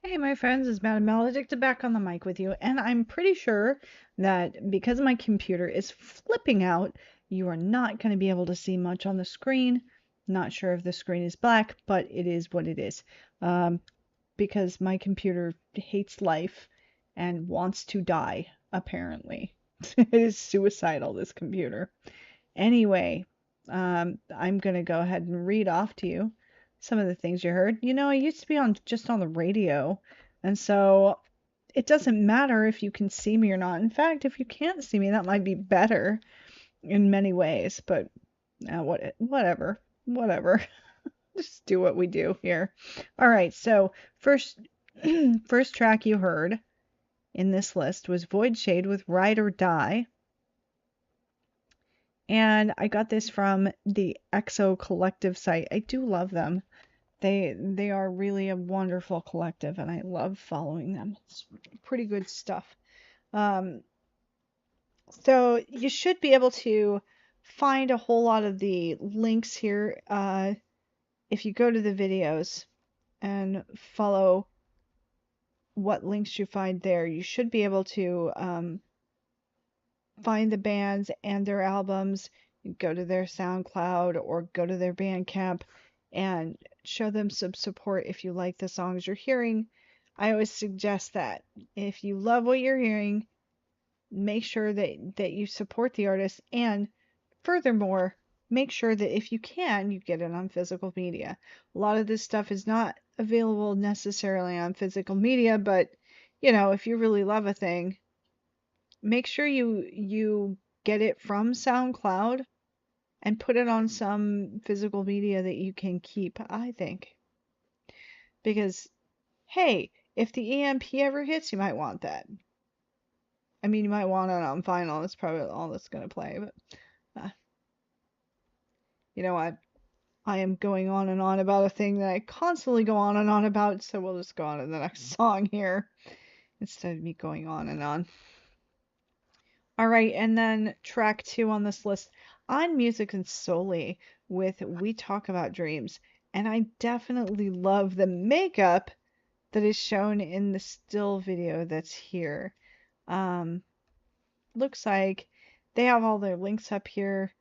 Hey, my friends, it's Madam Maledicta back on the mic with you, and I'm pretty sure that because my computer is flipping out, you are not going to be able to see much on the screen. Not sure if the screen is black, but it is what it is. Um, because my computer hates life and wants to die, apparently. It is suicidal, this computer. Anyway, I'm going to go ahead and read off to you some of the things you heard. I used to be just on the radio, and so it doesn't matter if you can see me or not. In fact, if you can't see me, that might be better in many ways, but whatever. Just do what we do here. All right, so first first track you heard in this list was Void Shade with Ride or Die. And I got this from the EXO Collective site. I do love them. They are really a wonderful collective, and I love following them. It's pretty good stuff. Um, so you should be able to find a whole lot of the links here if you go to the videos and follow what links you find there. You should be able to find the bands and their albums, go to their SoundCloud or go to their Bandcamp and show them some support if you like the songs you're hearing. I always suggest that if you love what you're hearing, make sure that you support the artist, and furthermore, make sure that if you can, you get it on physical media. A lot of this stuff is not available necessarily on physical media, but if you really love a thing, make sure you get it from SoundCloud and put it on some physical media that you can keep, I think. Because, hey, if the EMP ever hits, you might want that. I mean, you might want it on vinyl. That's probably all that's going to play. But you know what? I am going on and on about a thing that I constantly go on and on about, so we'll just go on to the next song here instead of me going on and on. All right, and then track 2 on this list, On Music and Solely with We Talk About Dreams. And I definitely love the makeup that is shown in the still video that's here. Looks like they have all their links up here.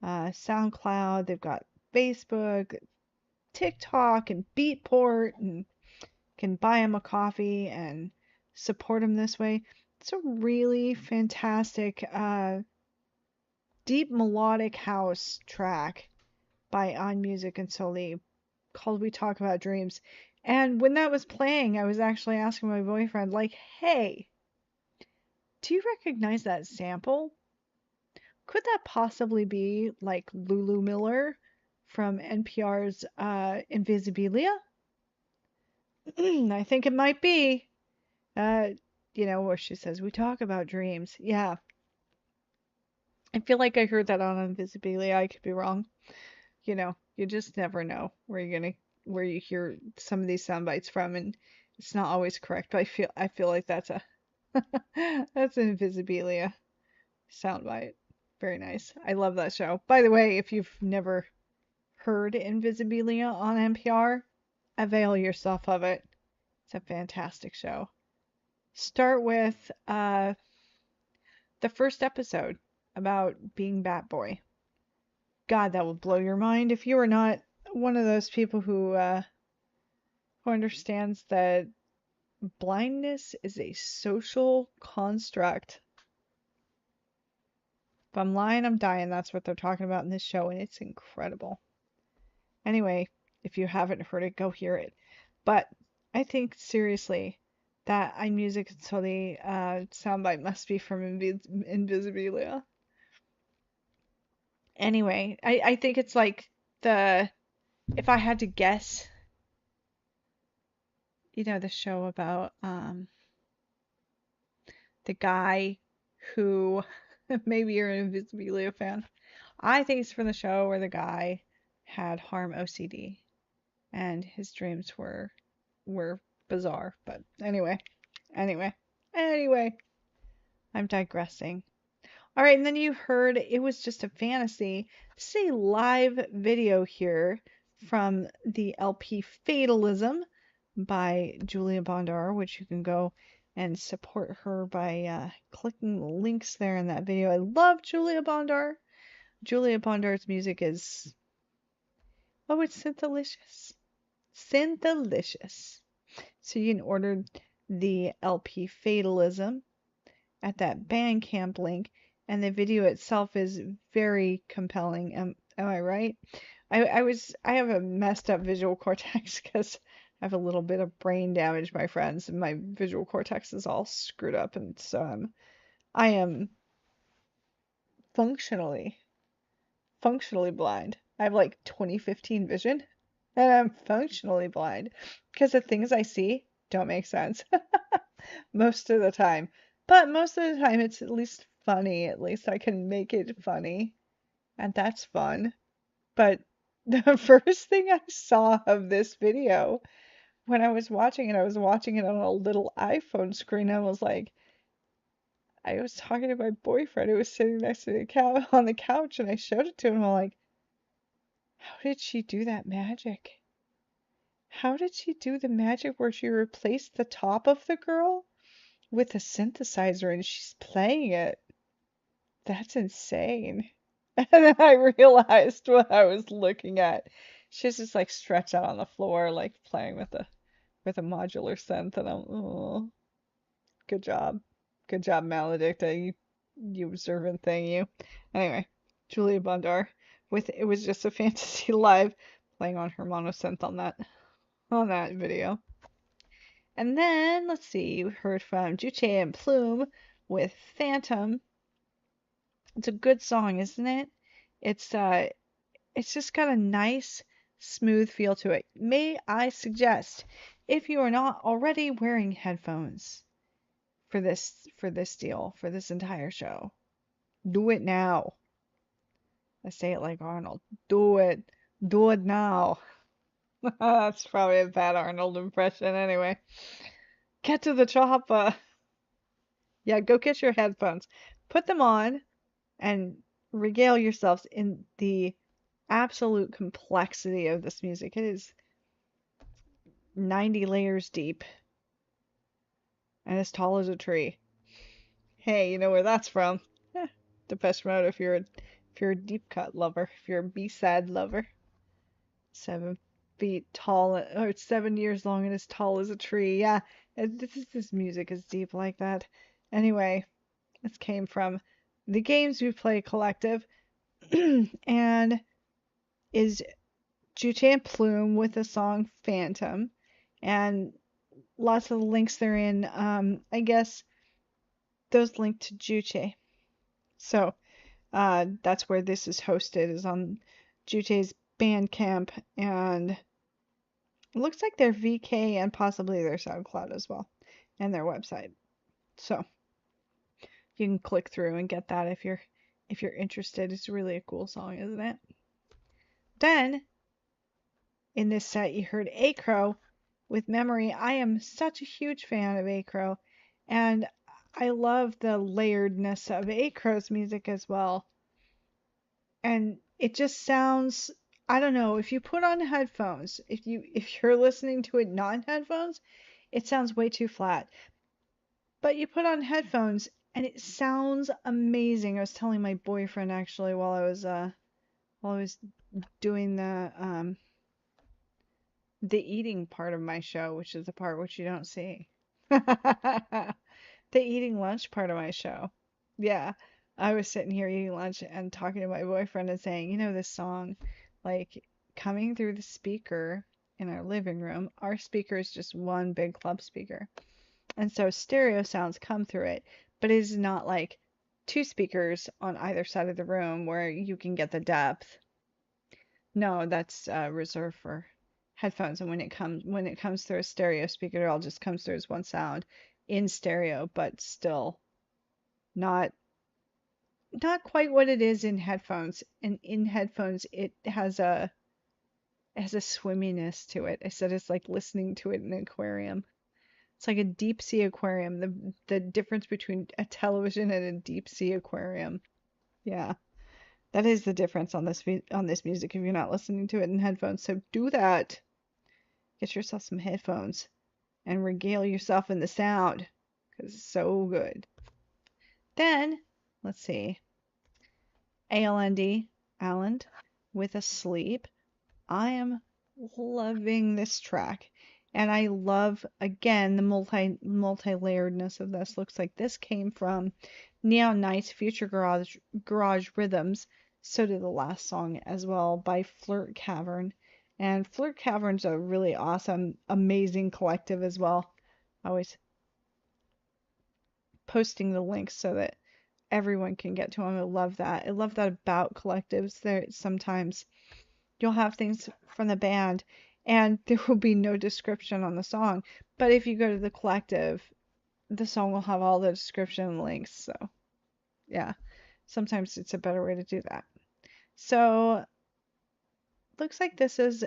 SoundCloud, they've got Facebook, TikTok, and Beatport, and can buy them a coffee and support them this way. It's a really fantastic, deep melodic house track by On Music and Solely called We Talk About Dreams. And when that was playing, I was actually asking my boyfriend, like, hey, do you recognize that sample? Could that possibly be like Lulu Miller from NPR's Invisibilia? I think it might be. Uh, where she says, we talk about dreams. Yeah. I feel like I heard that on Invisibilia. I could be wrong. You just never know where you hear some of these sound bites from, and it's not always correct. But I feel like that's a that's an Invisibilia soundbite. Very nice. I love that show. By the way, if you've never heard Invisibilia on NPR, avail yourself of it. It's a fantastic show. Start with the first episode about being Batboy. God, that would blow your mind if you are not one of those people who understands that blindness is a social construct. If I'm lying, I'm dying. That's what they're talking about in this show, and it's incredible. Anyway, if you haven't heard it, go hear it. But I think seriously that iMusic until the soundbite must be from Invisibilia. Anyway, I think it's like if I had to guess, the show about the guy who maybe you're an Invisibilia fan. I think it's from the show where the guy had harm OCD and his dreams were bizarre. But anyway, I'm digressing. All right, and then you heard It Was Just a Fantasy. This is a live video here from the LP Fatalism by Julia Bondar, which you can go and support her by clicking the links there in that video. I love Julia Bondar. Julia Bondar's music is, oh, it's Synthalicious. Synthalicious. So you can order the LP Fatalism at that Bandcamp link, and the video itself is very compelling. Am I right? I have a messed up visual cortex because I have a little bit of brain damage, my friends, and my visual cortex is all screwed up, and so I am functionally blind. I have like 20/15 vision, and I'm functionally blind because the things I see don't make sense most of the time. But most of the time, it's at least funny. At least I can make it funny, and that's fun. But the first thing I saw of this video when I was watching it on a little iPhone screen. I was like, I was talking to my boyfriend who was sitting next to on the couch, and I showed it to him. I'm like, how did she do that magic? How did she do the magic where she replaced the top of the girl with a synthesizer and she's playing it? That's insane. And then I realized what I was looking at. She's just like stretched out on the floor, like playing with a modular synth, and I'm, oh, good job. Good job, Maledicta. You observant thing, you. Anyway, Julia Bondar with It Was Just a Fantasy Live playing on her monosynth on that video. And then let's see, you heard from Juche and Plume with Phantom. It's a good song, isn't it? It's just got a nice smooth feel to it. May I suggest, if you are not already wearing headphones for this deal, for this entire show, do it now. I say it like Arnold. Do it. Do it now. That's probably a bad Arnold impression anyway. Get to the chopper. Yeah, go get your headphones. Put them on and regale yourselves in the absolute complexity of this music. It is 90 layers deep and as tall as a tree. Hey, you know where that's from? Depeche Mode if you're a deep cut lover, if you're a B-side lover. 7 feet tall, or 7 years long and as tall as a tree. Yeah, this music is deep like that. Anyway, this came from the Games We Play Collective and is Juche and Plume with the song Phantom, and lots of the links therein. I guess those link to Juche. So that's where this is hosted, is on Juche's Bandcamp, and it looks like their VK and possibly their SoundCloud as well, and their website. So you can click through and get that if you're interested. It's really a cool song, isn't it? Then in this set you heard Acro with Memory. I am such a huge fan of Acro, and I love the layeredness of Acro's music as well. And it just sounds, I don't know, if you put on headphones, if you're listening to it not in headphones, it sounds way too flat. But you put on headphones and it sounds amazing. I was telling my boyfriend actually while I was doing the eating part of my show, which is the part which you don't see. The eating lunch part of my show. Yeah. I was sitting here eating lunch and talking to my boyfriend and saying, you know, this song, like coming through the speaker in our living room, our speaker is just one big club speaker. And so stereo sounds come through it, but it is not like two speakers on either side of the room where you can get the depth. No, that's reserved for headphones. And when it comes through a stereo speaker, it all just comes through as one sound in stereo, but still not quite what it is in headphones. And in headphones, it has a swimminess to it. I said it's like listening to it in an aquarium. It's like a deep sea aquarium. The difference between a television and a deep sea aquarium. Yeah, that is the difference on this music if you're not listening to it in headphones. So do that. get yourself some headphones and regale yourself in the sound because it's so good. Then, let's see, ALND, Alland, with a sleep. I am loving this track. And I love, again, the multi-layeredness of this. Looks like this came from Neon Nights Future Garage Rhythms. So did the last song as well by Flirt Cavern. And Flirt Cavern's a really awesome, amazing collective as well. Always posting the links so that everyone can get to them. I love that. I love that about collectives. There sometimes you'll have things from the band and there will be no description on the song. But if you go to the collective, the song will have all the description and links. So yeah, sometimes it's a better way to do that. So looks like this is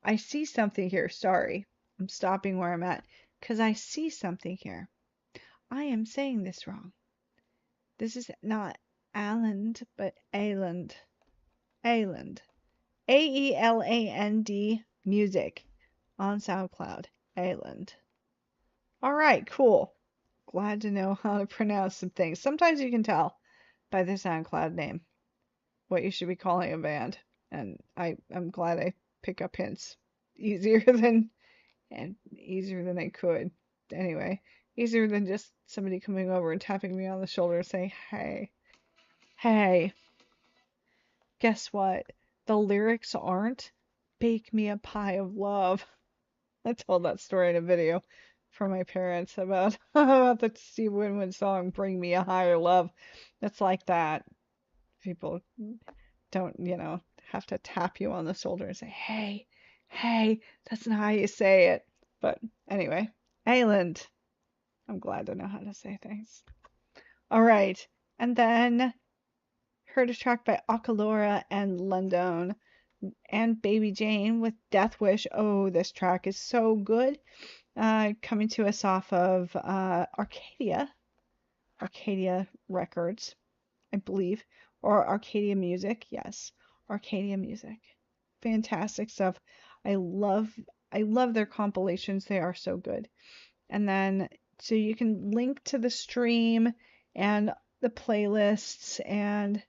I see something here. Sorry. I'm stopping where I'm at because I see something here. I am saying this wrong. This is not Aland, but Aland. Aland. AELAND music on SoundCloud. Aland. All right, cool. Glad to know how to pronounce some things. Sometimes you can tell by the SoundCloud name what you should be calling a band. And I'm glad I pick up hints easier than I could. Anyway, easier than just somebody coming over and tapping me on the shoulder and saying, hey, guess what? The lyrics aren't bake me a pie of love. I told that story in a video for my parents about the Steve Winwood song, Bring Me a Higher Love. It's like that. People don't, have to tap you on the shoulder and say, hey, that's not how you say it. But anyway, Ayland. I'm glad to know how to say things. All right. And then heard a track by Akalora and London and Baby Jane with Death Wish. Oh, this track is so good. Coming to us off of Arcadia Records, I believe, or Arcadia Music. Yes, Arcadia Music. Fantastic stuff. I love their compilations. They are so good. And then so you can link to the stream and the playlists and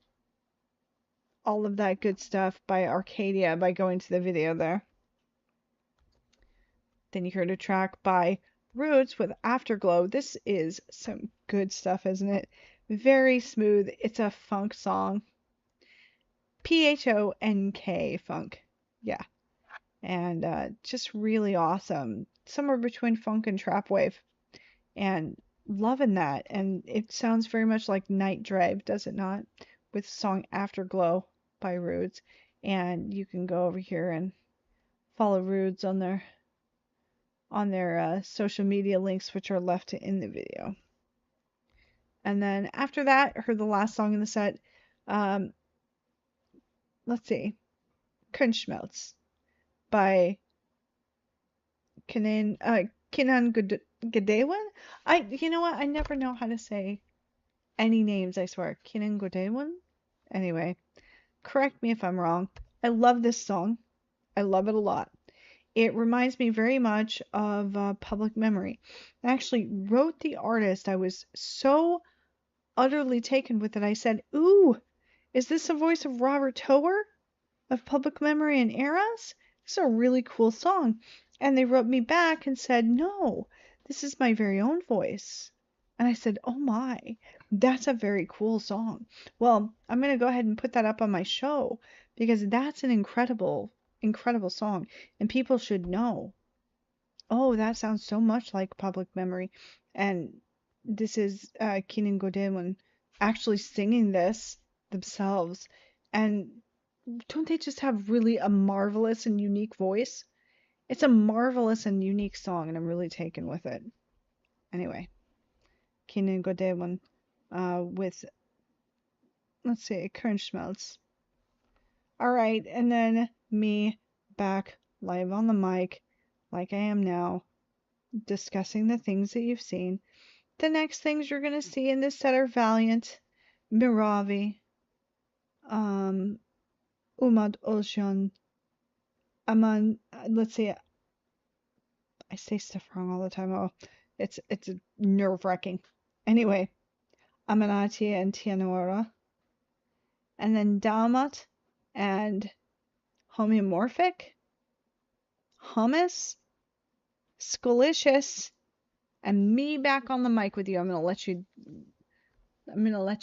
all of that good stuff by Arcadia by going to the video there. Then you heard a track by Roots with Afterglow. This is some good stuff, isn't it? Very smooth. It's a funk song. PHONK funk. Yeah. And just really awesome. Somewhere between funk and trap wave. And loving that. And it sounds very much like Night Drive, does it not? With the song Afterglow by Roots. And you can go over here and follow Roots on their social media links, which are left in the video. And then after that, I heard the last song in the set. Let's see. Kunschmelz by Kinan Gadewan. You know what? I never know how to say any names, I swear. Kinan Gadewan? Anyway, correct me if I'm wrong. I love this song. I love it a lot. It reminds me very much of Public Memory. I actually wrote the artist. I was so utterly taken with it. I said, ooh, is this the voice of Robert Tower of Public Memory and Eras? It's a really cool song. And they wrote me back and said, no, this is my very own voice. And I said, oh my, that's a very cool song. Well, I'm going to go ahead and put that up on my show because that's an incredible song and people should know. Oh, that sounds so much like Public Memory. And this is Keenan Godin actually singing this themselves. And don't they just have really a marvelous and unique voice? It's a marvelous and unique song, and I'm really taken with it. Anyway, Keenan Godin with, let's see, Kernschmelz. All right, and then me back live on the mic, like I am now, discussing the things that you've seen. The next things you're going to see in this set are Valiant, Miravi, Umad Olshan Aman. Let's see. I say stuff wrong all the time. Oh, it's nerve-wracking. Anyway, Amanati and Tianora, and then Dalmat and Homeomorphic, Hummus, Scolicious, and me back on the mic with you. I'm gonna let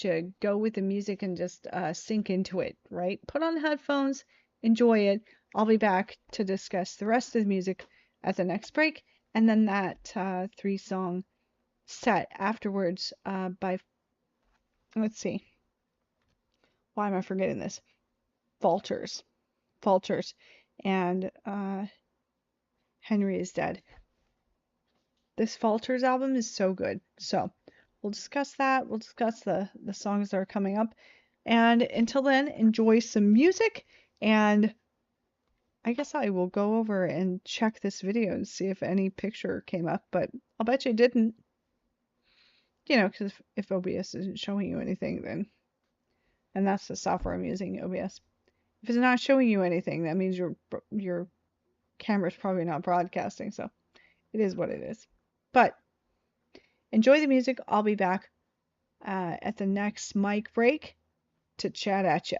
you go with the music and just sink into it, right? Put on headphones, enjoy it. I'll be back to discuss the rest of the music at the next break, and then that 3-song set afterwards by, let's see, why am I forgetting this? Vultures, and Henry is Dead. This Vultures album is so good. So we'll discuss that. We'll discuss the songs that are coming up. And until then, enjoy some music. And I guess I will go over and check this video and see if any picture came up. But I'll bet you it didn't. You know, because if OBS isn't showing you anything, then... And that's the software I'm using, OBS. If it's not showing you anything, that means your camera's probably not broadcasting. So it is what it is. But enjoy the music. I'll be back at the next mic break to chat at ya.